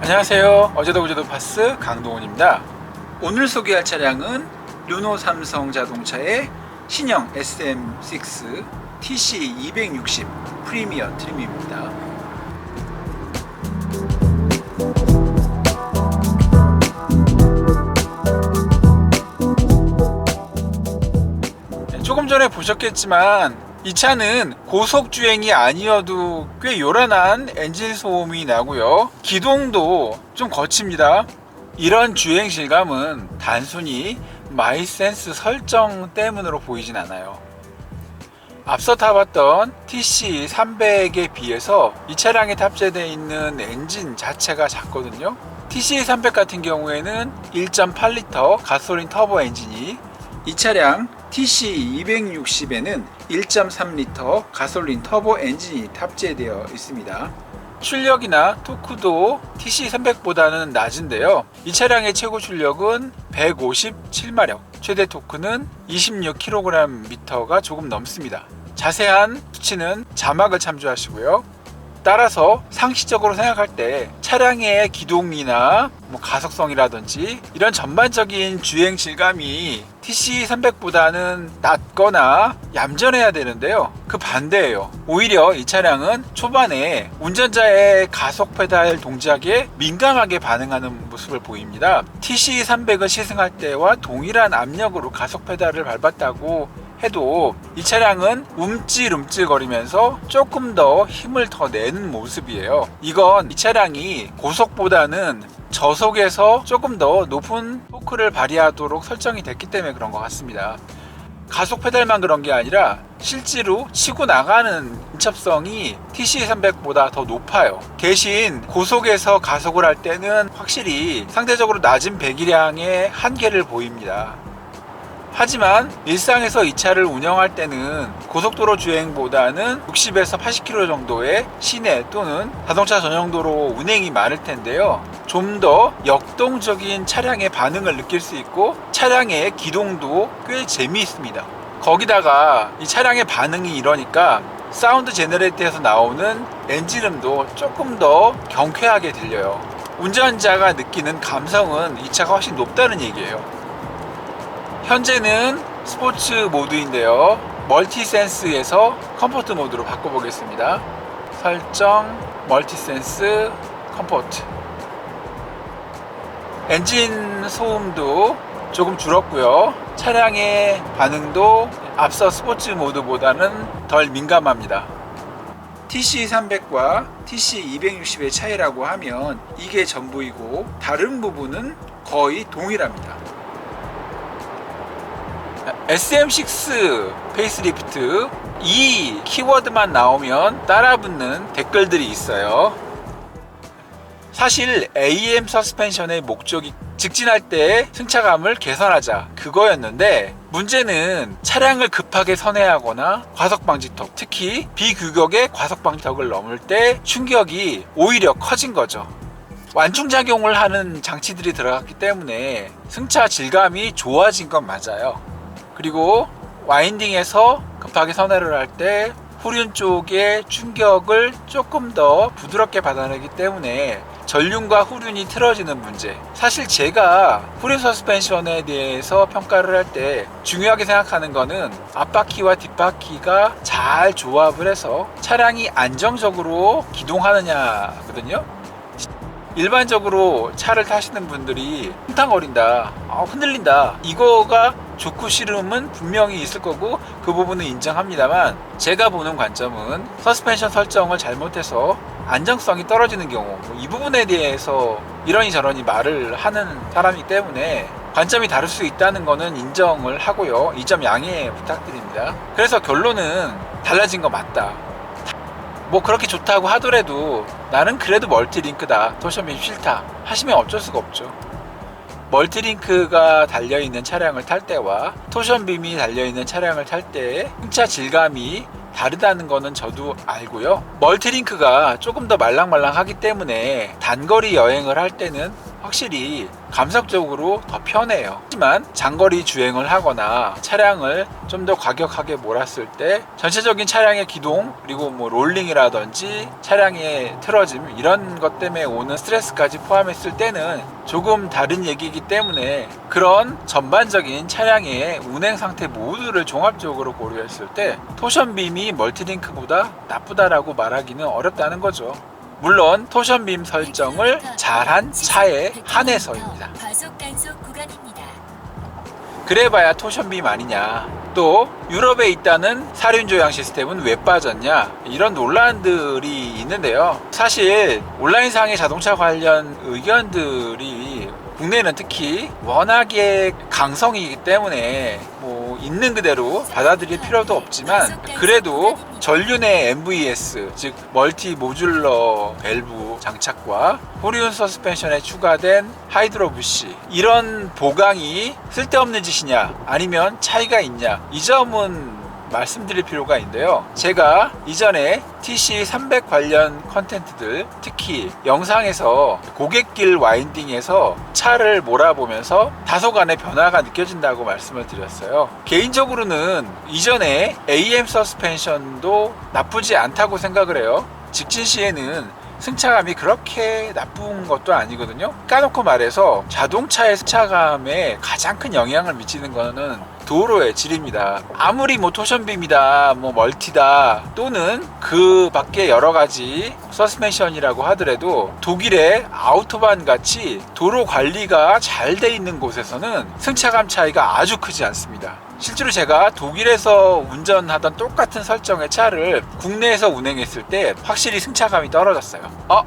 안녕하세요. 어제도 그제도 파스 강동원입니다. 오늘 소개할 차량은 르노 삼성 자동차의 신형 SM6 TC260 프리미엄 트림입니다. 조금 전에 보셨겠지만 이 차는 고속주행이 아니어도 꽤 요란한 엔진 소음이 나고요, 기동도 좀 거칩니다. 이런 주행 실감은 단순히 마이센스 설정 때문으로 보이진 않아요. 앞서 타봤던 TC300에 비해서 이 차량에 탑재되어 있는 엔진 자체가 작거든요. TC300 같은 경우에는 1.8L 가솔린 터보 엔진이, 이 차량 TC260에는 1.3L 가솔린 터보 엔진이 탑재되어 있습니다. 출력이나 토크도 TC300보다는 낮은데요. 이 차량의 최고 출력은 157마력, 최대 토크는 26kgm가 조금 넘습니다. 자세한 수치는 자막을 참조하시고요. 따라서 상식적으로 생각할 때 차량의 기동이나 가속성이라든지 이런 전반적인 주행 질감이 TC300보다는 낮거나 얌전해야 되는데요, 그 반대예요. 오히려 이 차량은 초반에 운전자의 가속 페달 동작에 민감하게 반응하는 모습을 보입니다. TC300을 시승할 때와 동일한 압력으로 가속 페달을 밟았다고 해도 이 차량은 움찔움찔거리면서 조금 더 힘을 더 내는 모습이에요. 이건 이 차량이 고속보다는 저속에서 조금 더 높은 토크를 발휘하도록 설정이 됐기 때문에 그런 것 같습니다. 가속 페달만 그런 게 아니라 실제로 치고 나가는 인첩성이 TC300보다 더 높아요. 대신 고속에서 가속을 할 때는 확실히 상대적으로 낮은 배기량의 한계를 보입니다. 하지만 일상에서 이 차를 운영할 때는 고속도로 주행보다는 60에서 80km 정도의 시내 또는 자동차 전용도로 운행이 많을 텐데요, 좀 더 역동적인 차량의 반응을 느낄 수 있고 차량의 기동도 꽤 재미있습니다. 거기다가 이 차량의 반응이 이러니까 사운드 제너레이터에서 나오는 엔진음도 조금 더 경쾌하게 들려요. 운전자가 느끼는 감성은 이 차가 훨씬 높다는 얘기예요. 현재는 스포츠 모드인데요, 멀티센스에서 컴포트 모드로 바꿔보겠습니다. 설정, 멀티센스, 컴포트. 엔진 소음도 조금 줄었고요, 차량의 반응도 앞서 스포츠 모드보다는 덜 민감합니다. TC300과 TC260의 차이라고 하면 이게 전부이고 다른 부분은 거의 동일합니다. SM6 페이스리프트, 이 키워드만 나오면 따라붙는 댓글들이 있어요. 사실 AM 서스펜션의 목적이 직진할 때 승차감을 개선하자, 그거였는데 문제는 차량을 급하게 선회하거나 과속방지턱, 특히 비규격의 과속방지턱을 넘을 때 충격이 오히려 커진 거죠. 완충작용을 하는 장치들이 들어갔기 때문에 승차 질감이 좋아진 건 맞아요. 그리고 와인딩에서 급하게 선회를 할 때 후륜 쪽의 충격을 조금 더 부드럽게 받아내기 때문에 전륜과 후륜이 틀어지는 문제, 사실 제가 후륜 서스펜션에 대해서 평가를 할 때 중요하게 생각하는 거는 앞바퀴와 뒷바퀴가 잘 조합을 해서 차량이 안정적으로 기동하느냐거든요. 일반적으로 차를 타시는 분들이 쿵탕거린다, 흔들린다, 이거가 좋고 싫음은 분명히 있을 거고 그 부분은 인정합니다만, 제가 보는 관점은 서스펜션 설정을 잘못해서 안정성이 떨어지는 경우, 이 부분에 대해서 이러니 저러니 말을 하는 사람이기 때문에 관점이 다를 수 있다는 거는 인정을 하고요, 이 점 양해 부탁드립니다. 그래서 결론은 달라진 거 맞다. 그렇게 좋다고 하더라도 나는 그래도 멀티링크다, 토션빔 싫다 하시면 어쩔 수가 없죠. 멀티링크가 달려있는 차량을 탈 때와 토션빔이 달려있는 차량을 탈 때의 승차 질감이 다르다는 거는 저도 알고요. 멀티링크가 조금 더 말랑말랑하기 때문에 단거리 여행을 할 때는 확실히 감성적으로 더 편해요. 하지만 장거리 주행을 하거나 차량을 좀 더 과격하게 몰았을 때 전체적인 차량의 기동, 그리고 뭐 롤링이라든지 차량의 틀어짐, 이런 것 때문에 오는 스트레스까지 포함했을 때는 조금 다른 얘기이기 때문에, 그런 전반적인 차량의 운행 상태 모두를 종합적으로 고려했을 때 토션빔이 멀티링크보다 나쁘다라고 말하기는 어렵다는 거죠. 물론 토션빔 설정을 잘한 차에 한해서입니다. 그래봐야 토션빔 아니냐, 또 유럽에 있다는 사륜 조향 시스템은 왜 빠졌냐, 이런 논란들이 있는데요. 사실 온라인상의 자동차 관련 의견들이 국내는 특히 워낙에 강성이기 때문에 뭐 있는 그대로 받아들일 필요도 없지만, 그래도 전륜의 MVS, 즉 멀티 모듈러 밸브 장착과 후륜 서스펜션에 추가된 하이드로 부시, 이런 보강이 쓸데없는 짓이냐 아니면 차이가 있냐, 이 점은 말씀드릴 필요가 있는데요. 제가 이전에 TC300 관련 컨텐츠들, 특히 영상에서 고갯길 와인딩에서 차를 몰아보면서 다소간의 변화가 느껴진다고 말씀을 드렸어요. 개인적으로는 이전에 AM 서스펜션도 나쁘지 않다고 생각을 해요. 직진 시에는 승차감이 그렇게 나쁜 것도 아니거든요. 까놓고 말해서 자동차의 승차감에 가장 큰 영향을 미치는 거는 도로의 질입니다. 아무리 뭐 토션빔이다, 뭐 멀티다, 또는 그 밖에 여러 가지 서스펜션이라고 하더라도 독일의 아우토반 같이 도로 관리가 잘 돼 있는 곳에서는 승차감 차이가 아주 크지 않습니다. 실제로 제가 독일에서 운전하던 똑같은 설정의 차를 국내에서 운행했을 때 확실히 승차감이 떨어졌어요.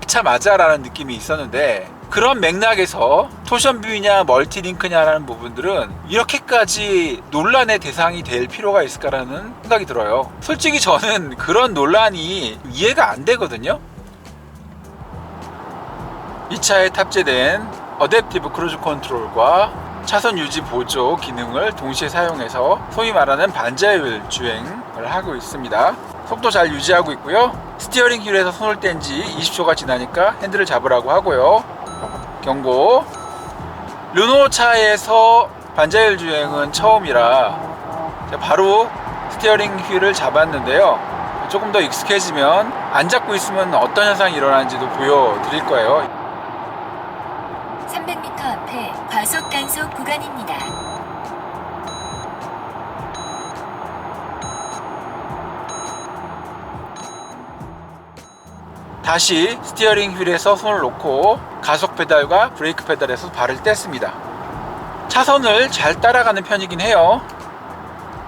차 맞아 라는 느낌이 있었는데, 그런 맥락에서 토션뷰냐 멀티링크냐라는 부분들은 이렇게까지 논란의 대상이 될 필요가 있을까라는 생각이 들어요. 솔직히 저는 그런 논란이 이해가 안 되거든요. 이 차에 탑재된 어댑티브 크루즈 컨트롤과 차선 유지 보조 기능을 동시에 사용해서 소위 말하는 반자율 주행을 하고 있습니다. 속도 잘 유지하고 있고요. 스티어링 휠에서 손을 뗀 지 20초가 지나니까 핸들을 잡으라고 하고요. 경고. 르노 차에서 반자율 주행은 처음이라 바로 스티어링 휠을 잡았는데요. 조금 더 익숙해지면 안 잡고 있으면 어떤 현상이 일어나는지도 보여드릴 거예요. 300m 앞에 과속 단속 구간입니다. 다시 스티어링 휠에서 손을 놓고 가속 페달과 브레이크 페달에서 발을 뗐습니다. 차선을 잘 따라가는 편이긴 해요.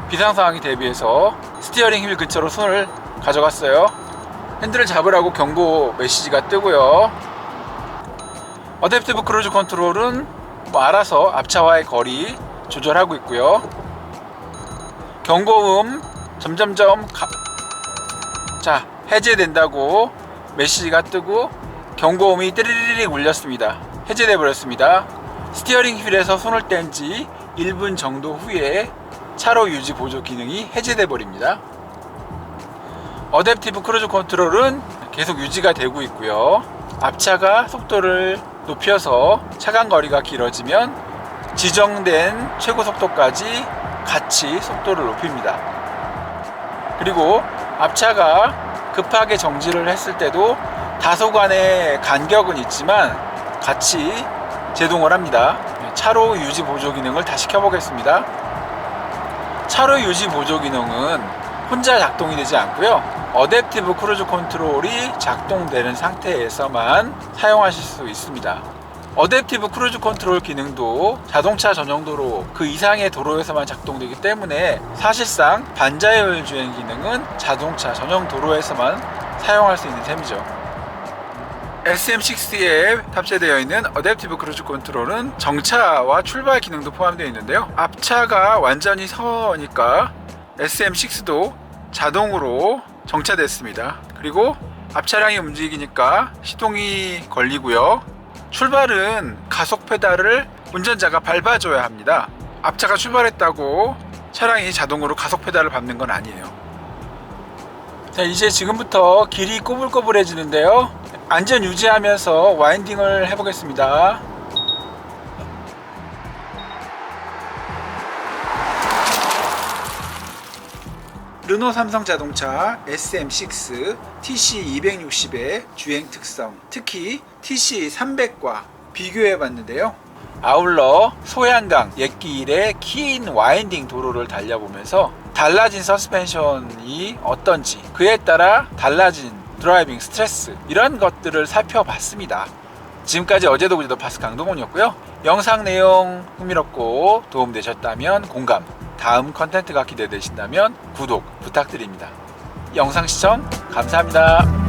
비상 상황에 대비해서 스티어링 휠 근처로 손을 가져갔어요. 핸들을 잡으라고 경고 메시지가 뜨고요. 어댑티브 크루즈 컨트롤은 알아서 앞차와의 거리 조절하고 있고요. 경고음 점점점 해제된다고 메시지가 뜨고 경고음이 띠리리릭 울렸습니다. 해제돼 버렸습니다. 스티어링 휠에서 손을 뗀 지 1분 정도 후에 차로 유지 보조 기능이 해제돼 버립니다. 어댑티브 크루즈 컨트롤은 계속 유지가 되고 있고요. 앞차가 속도를 높여서 차간 거리가 길어지면 지정된 최고 속도까지 같이 속도를 높입니다. 그리고 앞차가 급하게 정지를 했을 때도 다소간의 간격은 있지만 같이 제동을 합니다. 차로 유지 보조 기능을 다시 켜보겠습니다. 차로 유지 보조 기능은 혼자 작동이 되지 않고요. 어댑티브 크루즈 컨트롤이 작동되는 상태에서만 사용하실 수 있습니다. 어댑티브 크루즈 컨트롤 기능도 자동차 전용 도로 그 이상의 도로에서만 작동되기 때문에 사실상 반자율 주행 기능은 자동차 전용 도로에서만 사용할 수 있는 셈이죠. SM6에 탑재되어 있는 어댑티브 크루즈 컨트롤은 정차와 출발 기능도 포함되어 있는데요. 앞차가 완전히 서니까 SM6도 자동으로 정차됐습니다. 그리고 앞차량이 움직이니까 시동이 걸리고요. 출발은 가속 페달을 운전자가 밟아줘야 합니다. 앞차가 출발했다고 차량이 자동으로 가속 페달을 밟는 건 아니에요. 자, 이제 지금부터 길이 꼬불꼬불해지는데요. 안전 유지하면서 와인딩을 해보겠습니다. 르노 삼성 자동차 SM6 TC260의 주행 특성, 특히 TC300과 비교해 봤는데요. 아울러 소양강 옛길의 긴 와인딩 도로를 달려보면서 달라진 서스펜션이 어떤지, 그에 따라 달라진 드라이빙 스트레스, 이런 것들을 살펴봤습니다. 지금까지 어제도 그제도 파스 강동원이었고요. 영상 내용 흥미롭고 도움되셨다면 공감, 다음 컨텐츠가 기대되신다면 구독 부탁드립니다. 영상 시청 감사합니다.